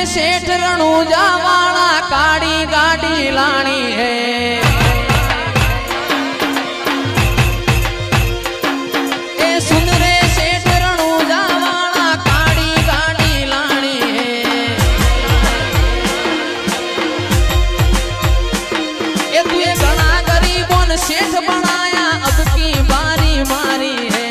सेठ रणूजा वाला काड़ी गाड़ी लानी है। ए सुन रे सेठ रणूजा वाला काड़ी गाड़ी लानी है। ए तू ये घना गरीबों ने सेठ बनाया, अब की बारी मारी है।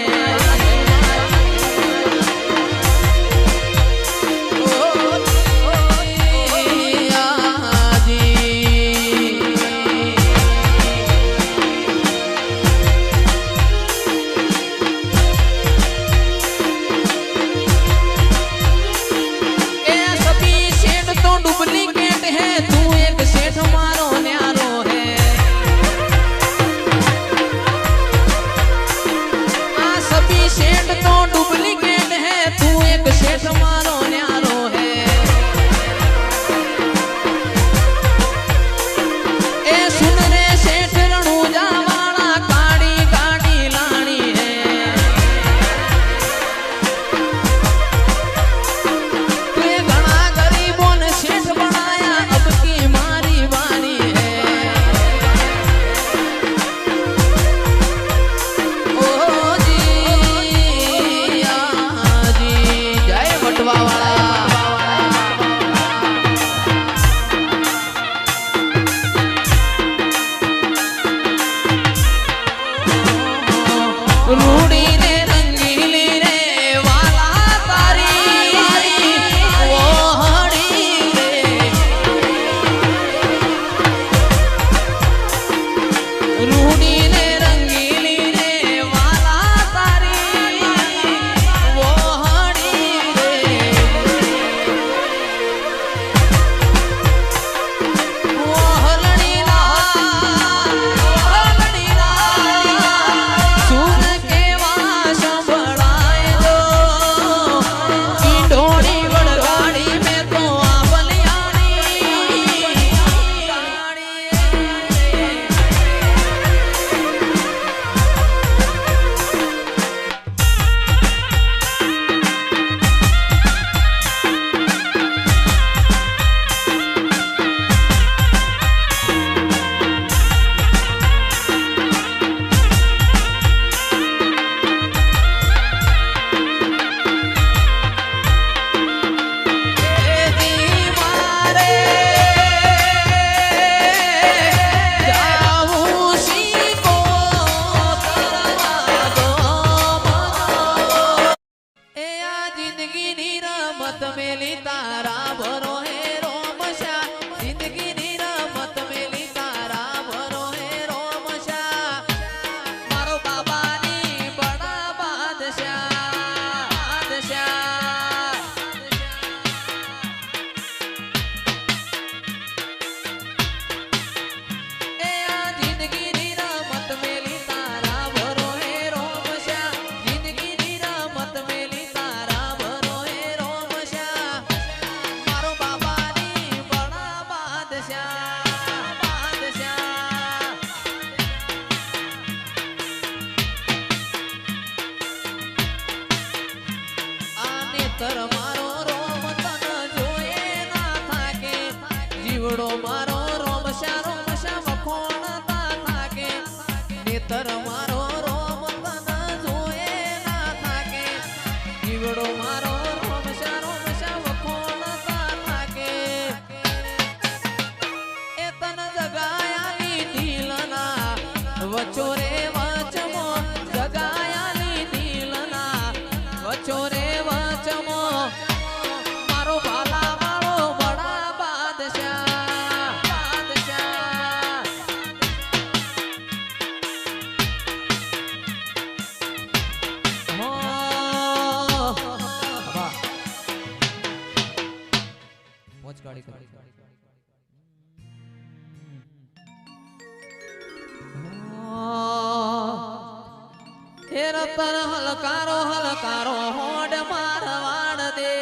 रतन हलकारो हलकारो होड़ मारवाड़ दे।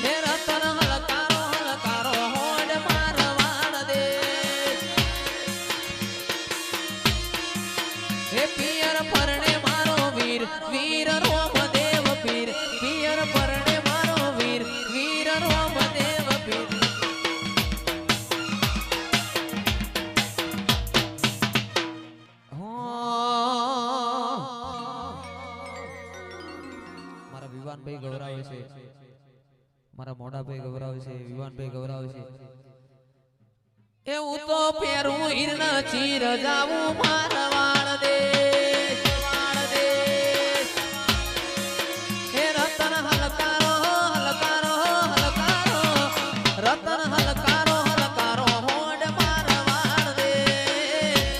हे रतन हलकारो हलकारो होड़ मारवाड़ दे। हे पियर फरने मारो वीर वीर रोम देव पीर। મારા વિવાનભાઈ ગૌરાવે છે, મારા મોડાભાઈ ગૌરાવે છે, વિવાનભાઈ ગૌરાવે છે. એવું તો પેરું હિરણ ચીર જાવું મારવાડ દેશ, વાળ દેશ. હે રતન હલકારો હલકારો હલકારો, રતન હલકારો હલકારો હોડ મારવાડ દેશ.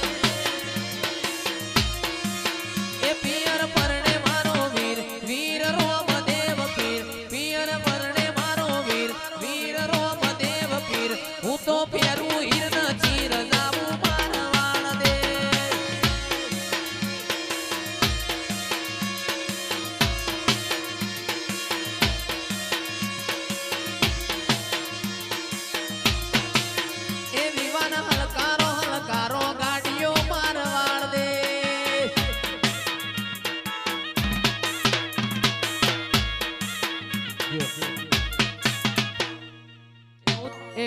એ પિયર પરણે મારો વીર વીર રોમદેવ પીર, પિયર પરણે મારો વીર વીર રોમદેવ પીર. હું તો પેરું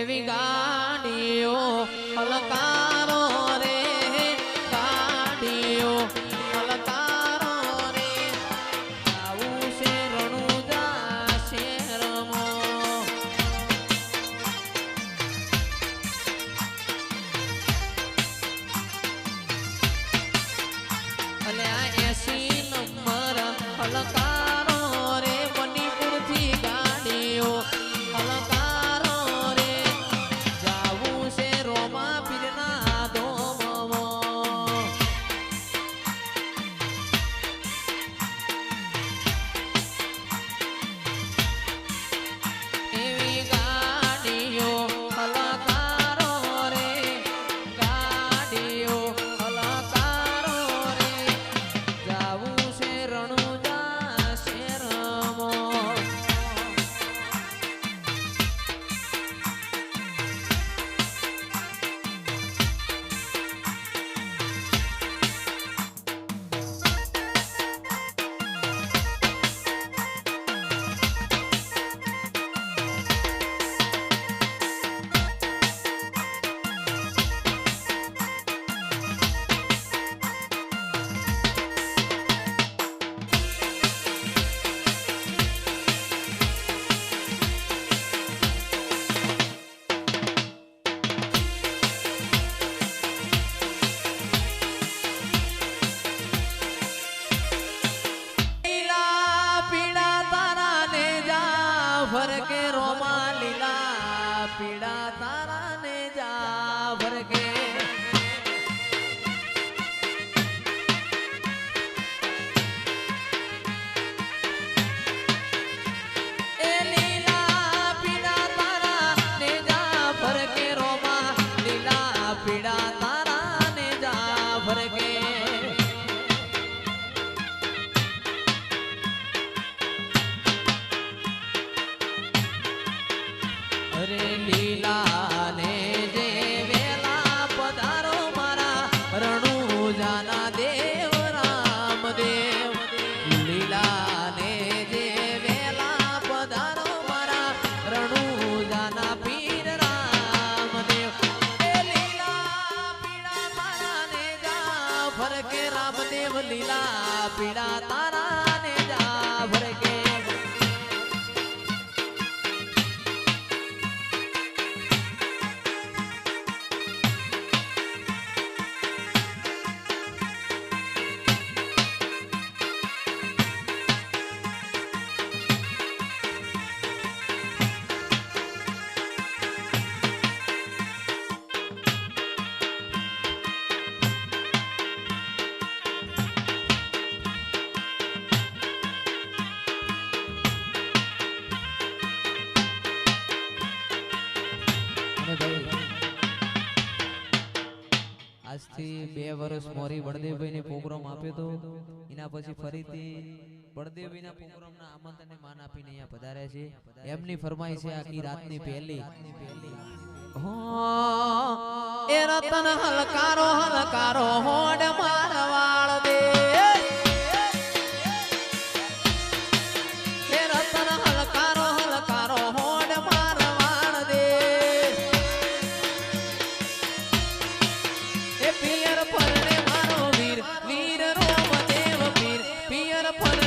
એવી ગાડીઓ હલકારો રે, ગાડીઓ હલકારો રે. આવું છે રણુજા શેરમો. અલે આ 80 નંબર હલકારો રે, મણિપુરથી ગાડીઓ હલકારો. ભર કે રોમા લીલા પીડા તારા ને જા ભર કે. એ લીલા પીડા તારા ને જા ભર કે રોમા લીલા પીડા તારા ને જા ભર કે. અરે લીલા ને જે વેલા પધારો મારા રણુજાના દેવ રામદેવ. લીલા ને જે વેલા પધારો મારા રણુજાના પીર રામદેવ. એ લીલા પીડા તારા ને જા ભર કે રામદેવ, લીલા પીડા તારા ને જા ભર કે. આજથી 2 વર્ષ મોરી બળદેવભાઈ ને પ્રોગ્રામ આપ્યો તો, એના પછી ફરીથી બળદેવભાઈ ના પ્રોગ્રામ ના આમંત્રણને માન આપીને અહીંયા પધાર્યા છે. એમની ફરમાઈ છે આખી રાતની પહેલી. એ રતન હલકારો હલકારો હોડ મારવાડ દે. એ રતન હલકારો હલકારો હોડ મારવાડ દે. એ પિયર પરણે મારો વીર વીર રોમદેવ પીર, પિયર પર